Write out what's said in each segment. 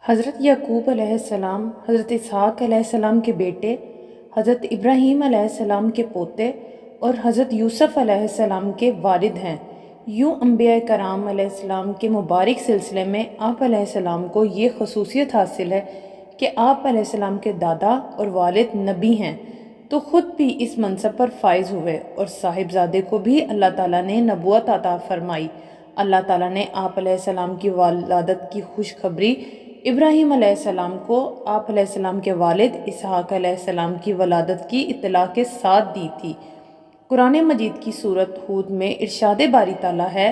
حضرت یعقوب علیہ السلام حضرت اسحاق علیہ السلام کے بیٹے، حضرت ابراہیم علیہ السلام کے پوتے اور حضرت یوسف علیہ السلام کے والد ہیں۔ یوں انبیاء کرام علیہ السلام کے مبارک سلسلے میں آپ علیہ السلام کو یہ خصوصیت حاصل ہے کہ آپ علیہ السلام کے دادا اور والد نبی ہیں، تو خود بھی اس منصب پر فائز ہوئے اور صاحبزادے کو بھی اللہ تعالیٰ نے نبوت عطا فرمائی۔ اللہ تعالیٰ نے آپ علیہ السلام کی ولادت کی خوشخبری ابراہیم علیہ السلام کو آپ علیہ السلام کے والد اسحاق علیہ السلام کی ولادت کی اطلاع کے ساتھ دی تھی۔ قرآن مجید کی سورۃ ہود میں ارشاد باری تعالیٰ ہے،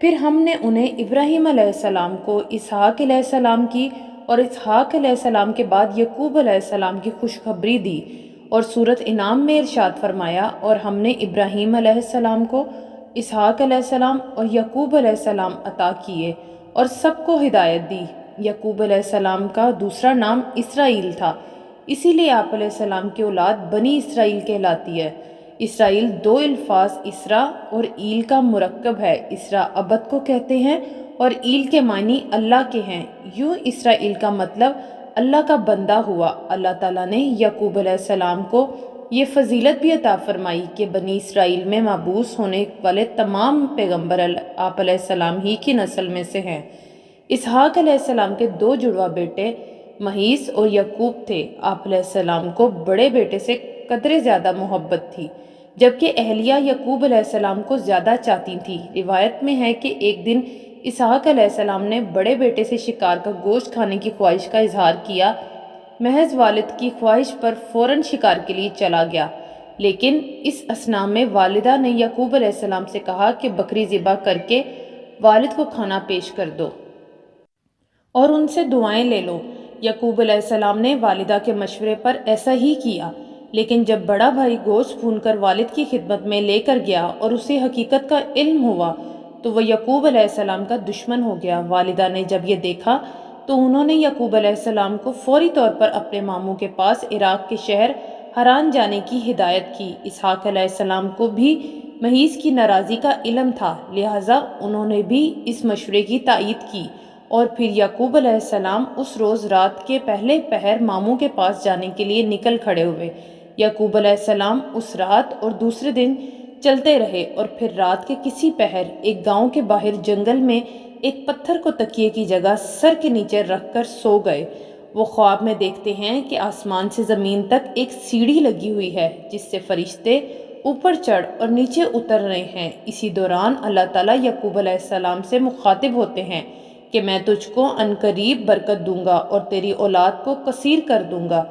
پھر ہم نے انہیں ابراہیم علیہ السلام کو اسحاق علیہ السلام کی اور اسحاق علیہ السلام کے بعد یعقوب علیہ السلام کی خوشخبری دی۔ اور سورۃ انعام میں ارشاد فرمایا، اور ہم نے ابراہیم علیہ السلام کو اسحاق علیہ السلام اور یعقوب علیہ السلام عطا کیے اور سب کو ہدایت دی۔ یعقوب علیہ السلام کا دوسرا نام اسرائیل تھا، اسی لیے آپ علیہ السلام کی اولاد بنی اسرائیل کہلاتی ہے۔ اسرائیل دو الفاظ اسرا اور ایل کا مرکب ہے۔ اسرا عبد کو کہتے ہیں اور ایل کے معنی اللہ کے ہیں۔ یوں اسرائیل کا مطلب اللہ کا بندہ ہوا۔ اللہ تعالیٰ نے یعقوب علیہ السلام کو یہ فضیلت بھی عطا فرمائی کہ بنی اسرائیل میں مبعوث ہونے والے تمام پیغمبر آپ علیہ السلام ہی کی نسل میں سے ہیں۔ اسحاق علیہ السلام کے دو جڑواں بیٹے مہیس اور یعقوب تھے۔ آپ علیہ السلام کو بڑے بیٹے سے قدرے زیادہ محبت تھی، جبکہ اہلیہ یعقوب علیہ السلام کو زیادہ چاہتی تھی۔ روایت میں ہے کہ ایک دن اسحاق علیہ السلام نے بڑے بیٹے سے شکار کا گوشت کھانے کی خواہش کا اظہار کیا۔ محض والد کی خواہش پر فوراً شکار کے لیے چلا گیا، لیکن اس اثناء میں والدہ نے یعقوب علیہ السلام سے کہا کہ بکری ذبح کر کے والد کو کھانا پیش کر دو اور ان سے دعائیں لے لو۔ یعقوب علیہ السلام نے والدہ کے مشورے پر ایسا ہی کیا، لیکن جب بڑا بھائی گوشت بھون کر والد کی خدمت میں لے کر گیا اور اسے حقیقت کا علم ہوا تو وہ یعقوب علیہ السلام کا دشمن ہو گیا۔ والدہ نے جب یہ دیکھا تو انہوں نے یعقوب علیہ السلام کو فوری طور پر اپنے ماموں کے پاس عراق کے شہر حران جانے کی ہدایت کی۔ اسحاق علیہ السلام کو بھی مہیس کی ناراضی کا علم تھا، لہٰذا انہوں نے بھی اس مشورے کی تائید کی، اور پھر یعقوب علیہ السلام اس روز رات کے پہلے پہر ماموں کے پاس جانے کے لیے نکل کھڑے ہوئے۔ یعقوب علیہ السلام اس رات اور دوسرے دن چلتے رہے اور پھر رات کے کسی پہر ایک گاؤں کے باہر جنگل میں ایک پتھر کو تکیے کی جگہ سر کے نیچے رکھ کر سو گئے۔ وہ خواب میں دیکھتے ہیں کہ آسمان سے زمین تک ایک سیڑھی لگی ہوئی ہے جس سے فرشتے اوپر چڑھ اور نیچے اتر رہے ہیں۔ اسی دوران اللہ تعالیٰ یعقوب علیہ السلام سے مخاطب ہوتے ہیں کہ میں تجھ کو عنقریب برکت دوں گا اور تیری اولاد کو کثیر کر دوں گا،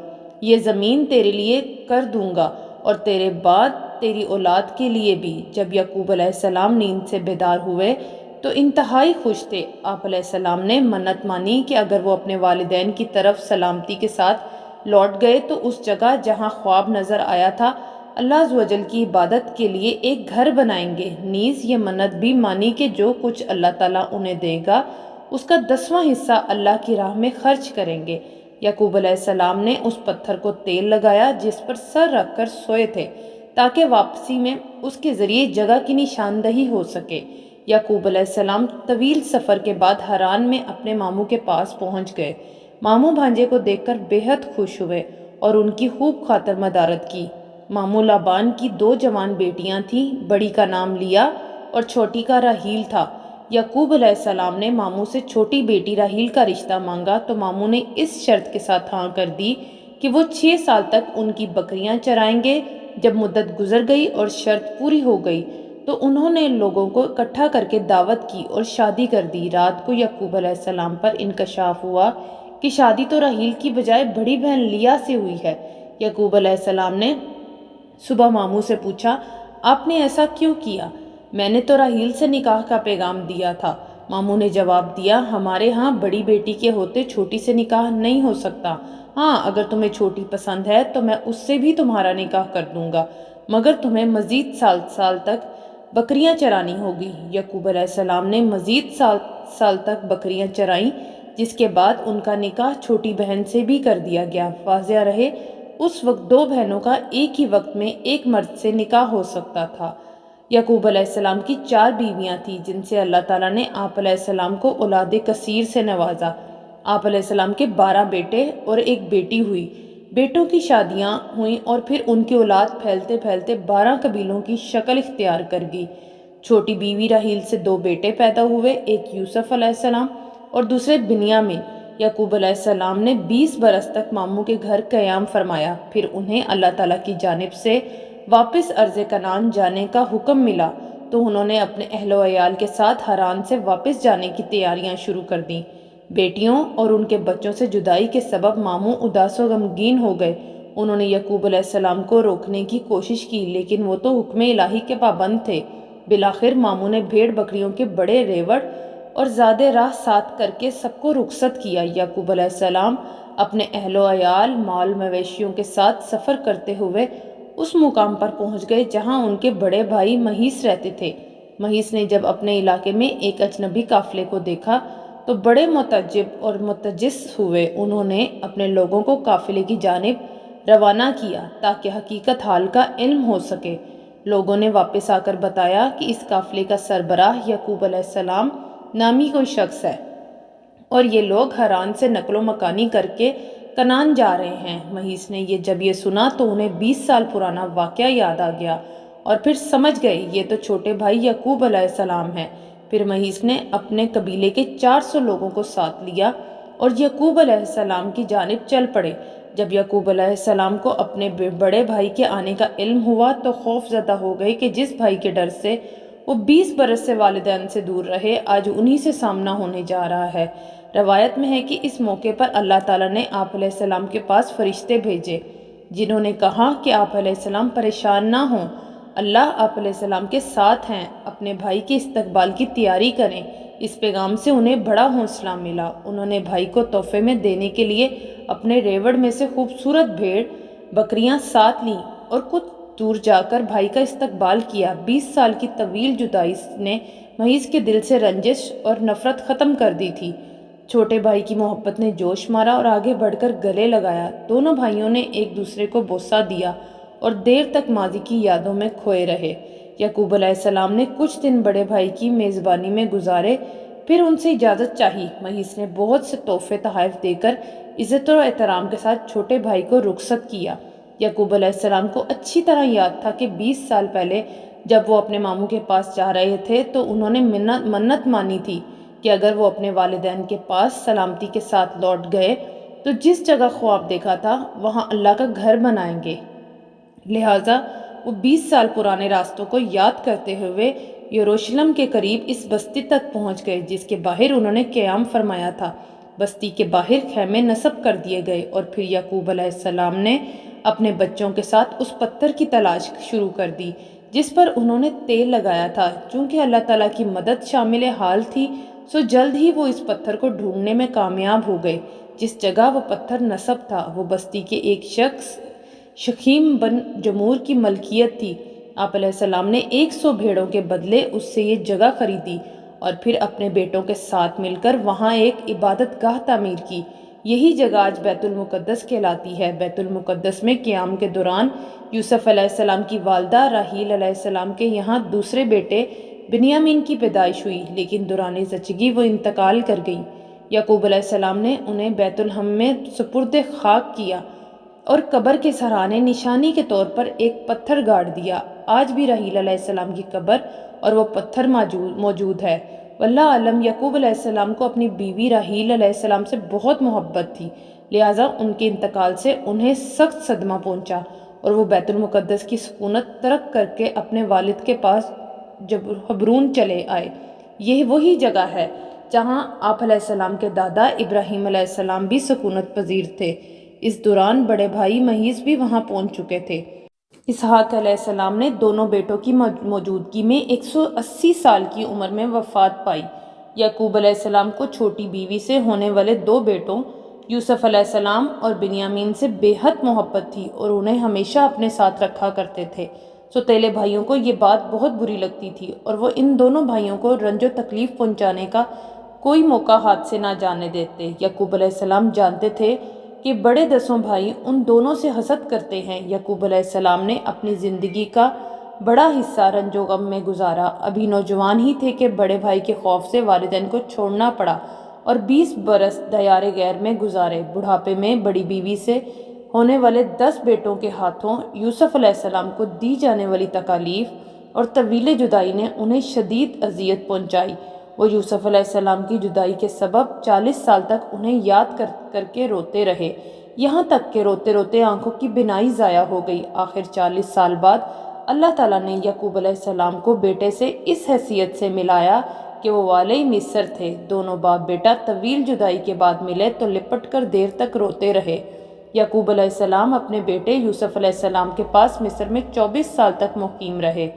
یہ زمین تیرے لیے کر دوں گا اور تیرے بعد تیری اولاد کے لیے بھی۔ جب یعقوب علیہ السلام نیند سے بیدار ہوئے تو انتہائی خوش تھے۔ آپ علیہ السلام نے منت مانی کہ اگر وہ اپنے والدین کی طرف سلامتی کے ساتھ لوٹ گئے تو اس جگہ جہاں خواب نظر آیا تھا اللہ عز و جل کی عبادت کے لیے ایک گھر بنائیں گے۔ نیز یہ منت بھی مانی کہ جو کچھ اللہ تعالیٰ انہیں دے گا اس کا 10واں حصہ اللہ کی راہ میں خرچ کریں گے۔ یعقوب علیہ السلام نے اس پتھر کو تیل لگایا جس پر سر رکھ کر سوئے تھے تاکہ واپسی میں اس کے ذریعے جگہ کی نشاندہی ہو سکے۔ یعقوب علیہ السلام طویل سفر کے بعد حران میں اپنے ماموں کے پاس پہنچ گئے۔ ماموں بھانجے کو دیکھ کر بے حد خوش ہوئے اور ان کی خوب خاطر مدارت کی۔ ماموں لابان کی 2 جوان بیٹیاں تھیں، بڑی کا نام لیا اور چھوٹی کا راحیل تھا۔ یعقوب علیہ السلام نے ماموں سے چھوٹی بیٹی راحیل کا رشتہ مانگا تو ماموں نے اس شرط کے ساتھ ہاں کر دی کہ وہ 6 سال تک ان کی بکریاں چرائیں گے۔ جب مدت گزر گئی اور شرط پوری ہو گئی تو انہوں نے لوگوں کو اکٹھا کر کے دعوت کی اور شادی کر دی۔ رات کو یعقوب علیہ السلام پر انکشاف ہوا کہ شادی تو راحیل کی بجائے بڑی بہن لیا سے ہوئی ہے۔ یعقوب علیہ السلام نے صبح ماموں سے پوچھا، آپ نے ایسا کیوں کیا؟ میں نے تو راحیل سے نکاح کا پیغام دیا تھا۔ ماموں نے جواب دیا، ہمارے ہاں بڑی بیٹی کے ہوتے چھوٹی سے نکاح نہیں ہو سکتا۔ ہاں اگر تمہیں چھوٹی پسند ہے تو میں اس سے بھی تمہارا نکاح کر دوں گا، مگر تمہیں مزید سال تک بکریاں چرانی ہوگی۔ یعقوب علیہ السلام نے مزید سال تک بکریاں چرائیں، جس کے بعد ان کا نکاح چھوٹی بہن سے بھی کر دیا گیا۔ واضح رہے اس وقت 2 بہنوں کا ایک ہی وقت میں ایک مرد سے نکاح ہو سکتا تھا۔ یعقوب علیہ السلام کی 4 بیویاں تھیں جن سے اللہ تعالیٰ نے آپ علیہ السلام کو اولاد کثیر سے نوازا۔ آپ علیہ السلام کے 12 بیٹے اور ایک بیٹی ہوئی۔ بیٹوں کی شادیاں ہوئیں اور پھر ان کی اولاد پھیلتے پھیلتے 12 قبیلوں کی شکل اختیار کر گئی۔ چھوٹی بیوی راحیل سے 2 بیٹے پیدا ہوئے، ایک یوسف علیہ السلام اور دوسرے بنیامین۔ یعقوب علیہ السلام نے 20 برس تک ماموں کے گھر قیام فرمایا، پھر انہیں اللہ تعالیٰ کی جانب سے واپس ارض کنعان جانے کا حکم ملا تو انہوں نے اپنے اہل و عیال کے ساتھ حران سے واپس جانے کی تیاریاں شروع کر دیں۔ بیٹیوں اور ان کے بچوں سے جدائی کے سبب ماموں اداس و غمگین ہو گئے۔ انہوں نے یعقوب علیہ السلام کو روکنے کی کوشش کی لیکن وہ تو حکم الہی کے پابند تھے۔ بالآخر ماموں نے بھیڑ بکریوں کے بڑے ریوڑ اور زیادہ راہ ساتھ کر کے سب کو رخصت کیا۔ یعقوب علیہ السلام اپنے اہل و عیال، مال مویشیوں کے ساتھ سفر کرتے ہوئے اس مقام پر پہنچ گئے جہاں ان کے بڑے بھائی مہیس رہتے تھے۔ مہیس نے جب اپنے علاقے میں ایک اجنبی قافلے کو دیکھا تو بڑے متعجب اور متجس ہوئے۔ انہوں نے اپنے لوگوں کو قافلے کی جانب روانہ کیا تاکہ حقیقت حال کا علم ہو سکے۔ لوگوں نے واپس آ کر بتایا کہ اس قافلے کا سربراہ یعقوب علیہ السلام نامی کوئی شخص ہے اور یہ لوگ حران سے نقل و مکانی کر کے کنعان جا رہے ہیں۔ مہیس نے جب یہ سنا تو انہیں 20 سال پرانا واقعہ یاد آ گیا اور پھر سمجھ گئے یہ تو چھوٹے بھائی یعقوب علیہ السلام ہیں۔ پھر مہیس نے اپنے قبیلے کے 400 لوگوں کو ساتھ لیا اور یعقوب علیہ السلام کی جانب چل پڑے۔ جب یعقوب علیہ السلام کو اپنے بڑے بھائی کے آنے کا علم ہوا تو خوف زدہ ہو گئے کہ جس بھائی کے ڈر سے وہ 20 برس سے والدین سے دور رہے، آج انہی سے سامنا ہونے جا رہا ہے۔ روایت میں ہے کہ اس موقع پر اللہ تعالیٰ نے آپ علیہ السلام کے پاس فرشتے بھیجے جنہوں نے کہا کہ آپ علیہ السلام پریشان نہ ہوں، اللہ آپ علیہ السلام کے ساتھ ہیں، اپنے بھائی کے استقبال کی تیاری کریں۔ اس پیغام سے انہیں بڑا حوصلہ ملا۔ انہوں نے بھائی کو تحفے میں دینے کے لیے اپنے ریوڑ میں سے خوبصورت بھیڑ بکریاں ساتھ لیں اور کچھ دور جا کر بھائی کا استقبال کیا۔ 20 سال کی طویل جدائی نے مہیس کے دل سے رنجش اور نفرت ختم کر دی تھی۔ چھوٹے بھائی کی محبت نے جوش مارا اور آگے بڑھ کر گلے لگایا۔ دونوں بھائیوں نے ایک دوسرے کو بوسہ دیا اور دیر تک ماضی کی یادوں میں کھوئے رہے۔ یعقوب علیہ السلام نے کچھ دن بڑے بھائی کی میزبانی میں گزارے، پھر ان سے اجازت چاہی۔ مہیس نے بہت سے تحفے تحائف دے کر عزت و احترام کے ساتھ چھوٹے بھائی کو رخصت کیا۔ یعقوب علیہ السلام کو اچھی طرح یاد تھا کہ 20 سال پہلے جب وہ اپنے ماموں کے پاس جا رہے تھے تو انہوں نے منت مانی تھی کہ اگر وہ اپنے والدین کے پاس سلامتی کے ساتھ لوٹ گئے تو جس جگہ خواب دیکھا تھا وہاں اللہ کا گھر بنائیں گے۔ لہٰذا وہ 20 سال پرانے راستوں کو یاد کرتے ہوئے یروشلم کے قریب اس بستی تک پہنچ گئے جس کے باہر انہوں نے قیام فرمایا تھا۔ بستی کے باہر خیمے نصب کر دیے گئے اور پھر یعقوب علیہ السلام نے اپنے بچوں کے ساتھ اس پتھر کی تلاش شروع کر دی جس پر انہوں نے تیل لگایا تھا۔ چونکہ اللہ تعالیٰ کی مدد شامل حال تھی سو جلد ہی وہ اس پتھر کو ڈھونڈنے میں کامیاب ہو گئے۔ جس جگہ وہ پتھر نصب تھا وہ بستی کے ایک شخص شخیم بن جمور کی ملکیت تھی۔ آپ علیہ السلام نے 100 بھیڑوں کے بدلے اس سے یہ جگہ خریدی اور پھر اپنے بیٹوں کے ساتھ مل کر وہاں ایک عبادت گاہ تعمیر کی۔ یہی جگہ آج بیت المقدس کہلاتی ہے۔ بیت المقدس میں قیام کے دوران یوسف علیہ السلام کی والدہ راحیل علیہ السلام کے یہاں دوسرے بیٹے بنیامین کی پیدائش ہوئی، لیکن دوران زچگی وہ انتقال کر گئی۔ یعقوب علیہ السلام نے انہیں بیت لحم میں سپرد خاک کیا اور قبر کے سہرانے نشانی کے طور پر ایک پتھر گاڑ دیا۔ آج بھی راحیل علیہ السلام کی قبر اور وہ پتھر موجود ہے۔ واللہ عالم یعقوب علیہ السلام کو اپنی بیوی راحیل علیہ السلام سے بہت محبت تھی، لہٰذا ان کے انتقال سے انہیں سخت صدمہ پہنچا اور وہ بیت المقدس کی سکونت ترک کر کے اپنے والد کے پاس جب حبرون چلے آئے۔ یہ وہی جگہ ہے جہاں آپ علیہ السلام کے دادا ابراہیم علیہ السلام بھی سکونت پذیر تھے۔ اس دوران بڑے بھائی مہیس بھی وہاں پہنچ چکے تھے۔ اسحاق علیہ السلام نے دونوں بیٹوں کی موجودگی میں 180 سال کی عمر میں وفات پائی۔ یعقوب علیہ السلام کو چھوٹی بیوی سے ہونے والے 2 بیٹوں یوسف علیہ السلام اور بنیامین سے بے حد محبت تھی اور انہیں ہمیشہ اپنے ساتھ رکھا کرتے تھے۔ سوتیلے بھائیوں کو یہ بات بہت بری لگتی تھی اور وہ ان دونوں بھائیوں کو رنج و تکلیف پہنچانے کا کوئی موقع ہاتھ سے نہ جانے دیتے۔ یعقوب علیہ السلام جانتے تھے کہ بڑے 10 بھائی ان دونوں سے حسد کرتے ہیں۔ یعقوب علیہ السلام نے اپنی زندگی کا بڑا حصہ رنج و غم میں گزارا۔ ابھی نوجوان ہی تھے کہ بڑے بھائی کے خوف سے والدین کو چھوڑنا پڑا اور 20 برس دیار غیر میں گزارے۔ بڑھاپے میں بڑی بیوی سے ہونے والے 10 بیٹوں کے ہاتھوں یوسف علیہ السلام کو دی جانے والی تکالیف اور طویل جدائی نے انہیں شدید اذیت پہنچائی۔ وہ یوسف علیہ السلام کی جدائی کے سبب 40 سال تک انہیں یاد کر کے روتے رہے، یہاں تک کہ روتے روتے آنکھوں کی بینائی ضائع ہو گئی۔ آخر 40 سال بعد اللہ تعالیٰ نے یعقوب علیہ السلام کو بیٹے سے اس حیثیت سے ملایا کہ وہ والئی مصر تھے۔ دونوں باپ بیٹا طویل جدائی کے بعد ملے تو لپٹ کر دیر تک روتے رہے۔ یعقوب علیہ السلام اپنے بیٹے یوسف علیہ السلام کے پاس مصر میں 24 سال تک مقیم رہے۔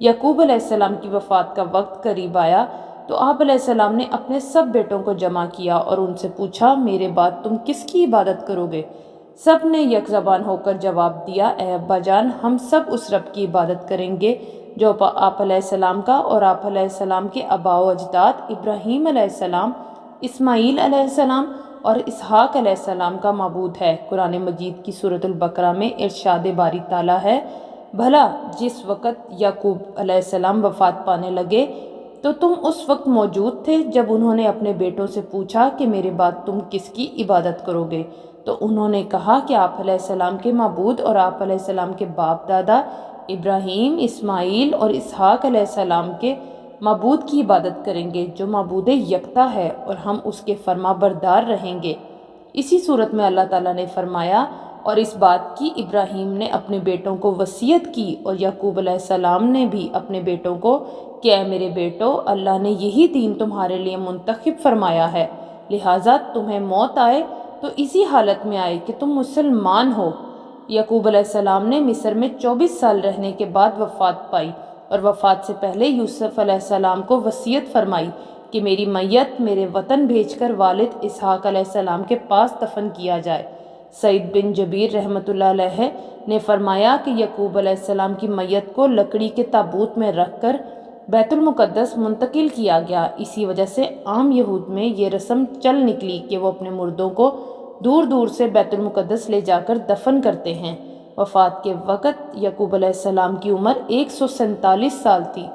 یعقوب علیہ السلام کی وفات کا وقت قریب آیا تو آپ علیہ السلام نے اپنے سب بیٹوں کو جمع کیا اور ان سے پوچھا، میرے بعد تم کس کی عبادت کرو گے؟ سب نے یک زبان ہو کر جواب دیا، اے ابا جان، ہم سب اس رب کی عبادت کریں گے جو آپ علیہ السلام کا اور آپ علیہ السلام کے آباء و اجداد ابراہیم علیہ السلام، اسماعیل علیہ السلام اور اسحاق علیہ السلام کا معبود ہے۔ قرآن مجید کی سورۃ البقرہ میں ارشاد باری تعالیٰ ہے، بھلا جس وقت یعقوب علیہ السلام وفات پانے لگے تو تم اس وقت موجود تھے جب انہوں نے اپنے بیٹوں سے پوچھا کہ میرے بعد تم کس کی عبادت کرو گے؟ تو انہوں نے کہا کہ آپ علیہ السلام کے معبود اور آپ علیہ السلام کے باپ دادا ابراہیم، اسماعیل اور اسحاق علیہ السلام کے معبود کی عبادت کریں گے جو معبود یکتا ہے، اور ہم اس کے فرما بردار رہیں گے۔ اسی صورت میں اللہ تعالیٰ نے فرمایا، اور اس بات کی ابراہیم نے اپنے بیٹوں کو وصیت کی اور یعقوب علیہ السلام نے بھی اپنے بیٹوں کو کہ اے میرے بیٹو، اللہ نے یہی دین تمہارے لیے منتخب فرمایا ہے، لہٰذا تمہیں موت آئے تو اسی حالت میں آئے کہ تم مسلمان ہو۔ یعقوب علیہ السلام نے مصر میں 24 سال رہنے کے بعد وفات پائی، اور وفات سے پہلے یوسف علیہ السلام کو وصیت فرمائی کہ میری میت میرے وطن بھیج کر والد اسحاق علیہ السلام کے پاس دفن کیا جائے۔ سعید بن جبیر رحمۃ اللہ علیہ نے فرمایا کہ یعقوب علیہ السلام کی میت کو لکڑی کے تابوت میں رکھ کر بیت المقدس منتقل کیا گیا۔ اسی وجہ سے عام یہود میں یہ رسم چل نکلی کہ وہ اپنے مردوں کو دور دور سے بیت المقدس لے جا کر دفن کرتے ہیں۔ وفات کے وقت یعقوب علیہ السلام کی عمر 147 سال تھی۔